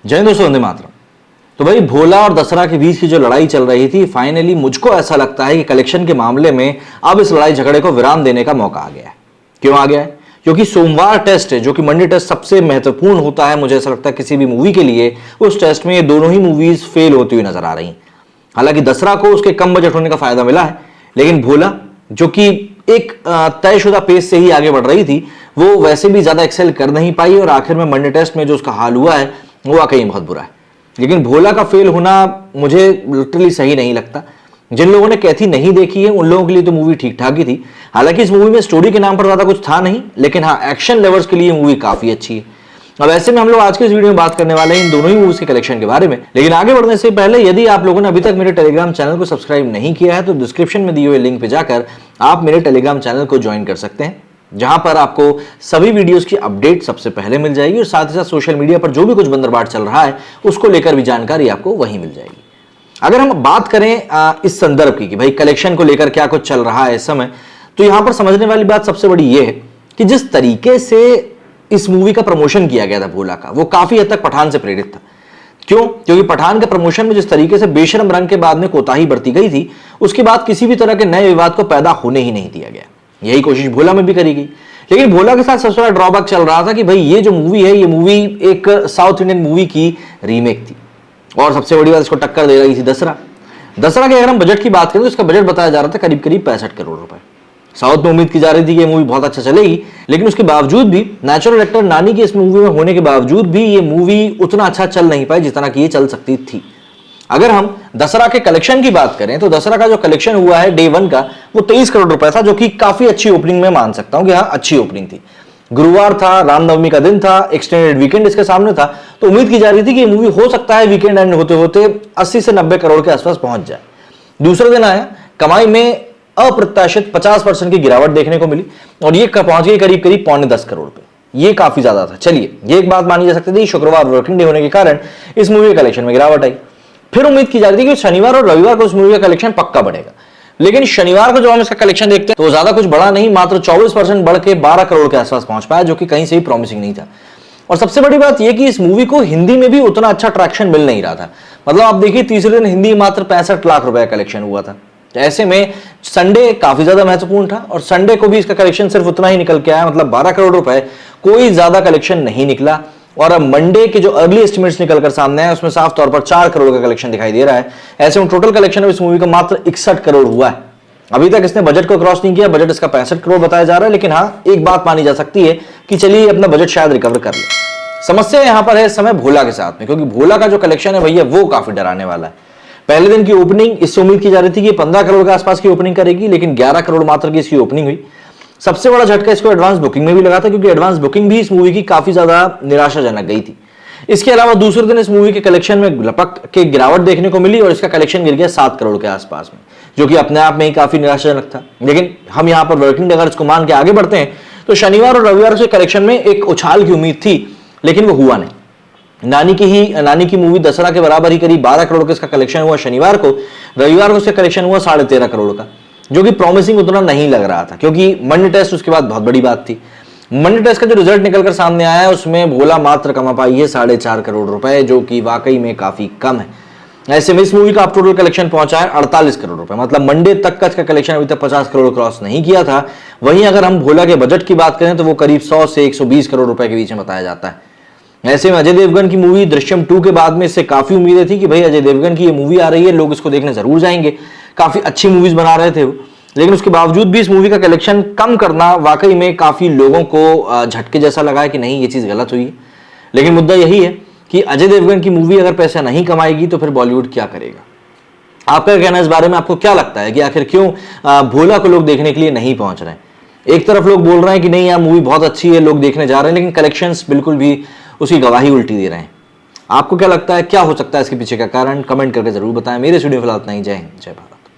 जय दोस्तों, वंदे मातरम। तो भाई भोला और दशहरा के बीच की जो लड़ाई चल रही थी, फाइनली मुझको ऐसा लगता है कि कलेक्शन के मामले में अब इस लड़ाई झगड़े को विराम देने का मौका आ गया है। क्यों आ गया है? क्योंकि सोमवार टेस्ट है, जो कि मंडे टेस्ट सबसे महत्वपूर्ण होता है, मुझे ऐसा लगता है किसी भी मूवी के लिए, उस टेस्ट में ये दोनों ही मूवीज फेल होती हुई नजर आ रही हैं। हालांकि दशहरा को उसके कम बजट होने का फायदा मिला है, लेकिन भोला जो कि एक तयशुदा पेस से ही आगे बढ़ रही थी, वो वैसे भी ज्यादा एक्सेल कर नहीं पाई और आखिर में मंडे टेस्ट में जो उसका हाल हुआ है वो वाकई बहुत बुरा है। लेकिन भोला का फेल होना मुझे लिटरली सही नहीं लगता। जिन लोगों ने कैथी नहीं देखी है उन लोगों के लिए तो मूवी ठीक ठाक ही थी। हालांकि इस मूवी में स्टोरी के नाम पर ज्यादा कुछ था नहीं, लेकिन हाँ, एक्शन लवर्स के लिए मूवी काफी अच्छी है। अब ऐसे में हम लोग आज के इस वीडियो में बात करने वाले हैं इन दोनों ही मूवीज के कलेक्शन के बारे में। लेकिन आगे बढ़ने से पहले यदि आप लोगों ने अभी तक मेरे टेलीग्राम चैनल को सब्सक्राइब नहीं किया है तो डिस्क्रिप्शन में दिए हुए लिंक पे जाकर आप मेरे टेलीग्राम चैनल को ज्वाइन कर सकते हैं, जहां पर आपको सभी वीडियोस की अपडेट सबसे पहले मिल जाएगी और साथ ही साथ सोशल मीडिया पर जो भी कुछ बंदरबाट चल रहा है उसको लेकर भी जानकारी आपको वहीं मिल जाएगी। अगर हम बात करें इस संदर्भ की कि भाई कलेक्शन को लेकर क्या कुछ चल रहा है इस समय, तो यहां पर समझने वाली बात सबसे बड़ी यह है कि जिस तरीके से इस मूवी का प्रमोशन किया गया था भोला का, वो काफी हद तक पठान से प्रेरित था। क्यों? क्योंकि पठान के प्रमोशन में जिस तरीके से बेशरम रंग के बाद में कोताही बरती गई थी, उसके बाद किसी भी तरह के नए विवाद को पैदा होने ही नहीं दिया गया। यही कोशिश भोला में भी करी गई। लेकिन भोला के साथ सबसे बड़ा ड्रॉबैक चल रहा था कि भाई ये जो मूवी है, ये मूवी एक साउथ इंडियन मूवी की रीमेक थी और सबसे बड़ी बात, इसको टक्कर दे रही थी दशहरा। दशहरा के अगर हम बजट की बात करें तो इसका बजट बताया जा रहा था करीब करीब 65 करोड़ रुपए। साउथ में उम्मीद की जा रही थी कि ये मूवी बहुत अच्छा चलेगी, लेकिन उसके बावजूद भी, नेचुरल एक्टर नानी के इस मूवी में होने के बावजूद भी, ये मूवी उतना अच्छा चल नहीं पाई जितना कि ये चल सकती थी। अगर हम दशहरा के कलेक्शन की बात करें तो दशहरा का जो कलेक्शन हुआ है डे 1 का, वो 23 करोड़ रुपए था, जो कि काफी अच्छी ओपनिंग में मान सकता हूं कि हाँ, अच्छी ओपनिंग थी। गुरुवार था, रामनवमी का दिन था, एक्सटेंडेड वीकेंड इसके सामने था, तो उम्मीद की जा रही थी कि ये मूवी हो सकता है वीकेंड एंड होते होते 80 से 90 करोड़ के आसपास पहुंच जाए। दूसरे दिन आया, कमाई में अप्रत्याशित 50% की गिरावट देखने को मिली और ये पहुंच गई करीब करीब 9.25 करोड़ पे। ये काफी ज्यादा था। चलिए, ये एक बात मानी जा सकती थी, शुक्रवार वर्किंग डे होने के कारण इस मूवी के कलेक्शन में गिरावट आई। फिर उम्मीद की जा रही थी कि शनिवार और रविवार को इस मूवी का कलेक्शन पक्का बढ़ेगा, लेकिन शनिवार को जब हम इसका कलेक्शन देखते हैं तो ज्यादा कुछ बढ़ा नहीं, मात्र 24% बढ़ के 12 करोड़ के आसपास पहुंच पाया, जो कि कहीं से भी प्रॉमिसिंग नहीं था। और सबसे बड़ी बात यह कि इस मूवी को हिंदी में भी उतना अच्छा ट्रैक्शन मिल नहीं रहा था। मतलब आप देखिए, तीसरे दिन हिंदी मात्र 65 लाख रुपए का कलेक्शन हुआ था। ऐसे में संडे काफी ज्यादा महत्वपूर्ण था और संडे को भी इसका कलेक्शन सिर्फ उतना ही निकल के आया, मतलब 12 करोड़ रुपए, कोई ज्यादा कलेक्शन नहीं निकला। और अब मंडे के जो अर्ली एस्टिमेट्स निकलकर सामने आए उसमें साफ तौर पर 4 करोड़ का कलेक्शन दिखाई दे रहा है। ऐसे में टोटल कलेक्शन इस मूवी का मात्र 61 करोड़ हुआ है। अभी तक इसने बजट को क्रॉस नहीं किया, बजट इसका 65 करोड़ बताया जा रहा है। लेकिन हाँ, एक बात मानी जा सकती है कि चलिए अपना बजट शायद रिकवर कर ले। समस्या यहां पर है इस समय भोला के साथ में, क्योंकि भोला का जो कलेक्शन है भैया वो काफी डराने वाला है। पहले दिन की ओपनिंग इससे उम्मीद की जा रही थी कि 15 करोड़ के आसपास की ओपनिंग करेगी, लेकिन 11 करोड़ मात्र की इसकी ओपनिंग हुई। सबसे बड़ा झटका इसको एडवांस बुकिंग में भी लगा था, क्योंकि एडवांस बुकिंग भी इस मूवी की काफी ज्यादा निराशाजनक गई थी। इसके अलावा दूसरे दिन इस मूवी के कलेक्शन में लपक के गिरावट देखने को मिली और इसका कलेक्शन गिर गया 7 करोड़ के आसपास में, जो कि अपने आप में ही काफी निराशाजनक था। लेकिन हम यहां पर वर्किंग अगर इसको मान के आगे बढ़ते हैं तो शनिवार और रविवार से कलेक्शन में एक उछाल की उम्मीद थी, लेकिन वो हुआ नहीं। नानी की मूवी दशहरा के बराबर ही करीब 12 करोड़ का इसका कलेक्शन हुआ शनिवार को। रविवार को इसका कलेक्शन हुआ 13.5 करोड़ का, जो कि प्रॉमिसिंग उतना नहीं लग रहा था, क्योंकि मंडे टेस्ट उसके बाद बहुत बड़ी बात थी। मंडे टेस्ट का जो रिजल्ट निकलकर सामने आया है उसमें भोला मात्र कमा पाई है 4.5 करोड़ रुपए, जो कि वाकई में काफी कम है। ऐसे में इस मूवी का अब टोटल कलेक्शन पहुंचा है 48 करोड़ रुपए, मतलब मंडे तक का इसका कलेक्शन अभी तक 50 करोड़ क्रॉस नहीं किया था। वहीं अगर हम भोला के बजट की बात करें तो वो करीब 100 से 120 करोड़ रुपए के बीच में बताया जाता है। ऐसे में अजय देवगन की मूवी दृश्यम 2 के बाद में इससे काफी उम्मीदें थी कि भाई अजय देवगन की ये मूवी आ रही है, लोग इसको देखने जरूर जाएंगे। काफी अच्छी मूवीज बना रहे थे वो, लेकिन उसके बावजूद भी इस मूवी का कलेक्शन कम करना वाकई में काफी लोगों को झटके जैसा लगा है कि नहीं, ये चीज गलत हुई है। लेकिन मुद्दा यही है कि अजय देवगन की मूवी अगर पैसा नहीं कमाएगी तो फिर बॉलीवुड क्या करेगा? आपका कहना इस बारे में, आपको क्या लगता है कि आखिर क्यों भोला को लोग देखने के लिए नहीं पहुंच रहे हैं? एक तरफ लोग बोल रहे हैं कि नहीं यार मूवी बहुत अच्छी है, लोग देखने जा रहे हैं, लेकिन कलेक्शंस बिल्कुल भी उसकी गवाही उल्टी दे रहे हैं। आपको क्या लगता है, क्या हो सकता है इसके पीछे का कारण? कमेंट करके जरूर बताएं। मेरे स्टूडियो फिलहाल इतना ही। जय हिंद, जय भारत।